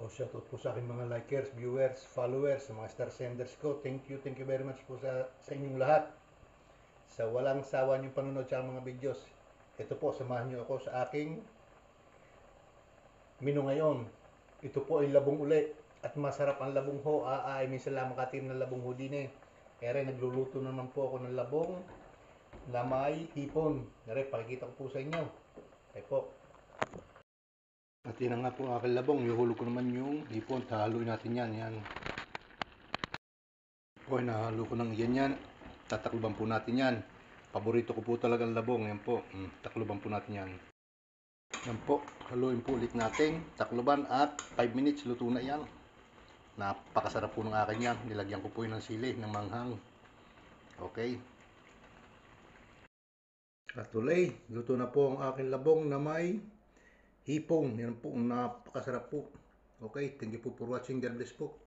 Shoutout po sa aking mga likers, viewers, followers, sa mga star senders ko. Thank you very much po sa inyong lahat. Sa walang sawa niyong panonood sa mga videos. Ito po, samahan niyo ako sa aking menu ngayon. Ito po ay labong uli. At masarap ang labong ho. Ay minsan lang makatim ng labong ho din eh. Kaya rin, nagluluto naman po ako ng labong na may hipon. Kaya pakikita ko po sa inyo. Kaya po. At yun nga po ang aking labong. Ihulog ko naman yung hipon. Hahaluin natin yan. Yan. Po, nahalo ko ng yan. Tatakluban po natin yan. Paborito ko po talaga ang labong. Yan po. Takluban po natin yan. Yan po. Haluin po ulit natin. Takluban at 5 minutes. Luto na yan. Napakasarap po ng akin yan. Nilagyan ko po yun ng sili, ng manghang. Okay. At tuloy, luto na po ang aking labong na may hipon. Yan po, napakasarap po. Okay, thank you po for watching. God bless po.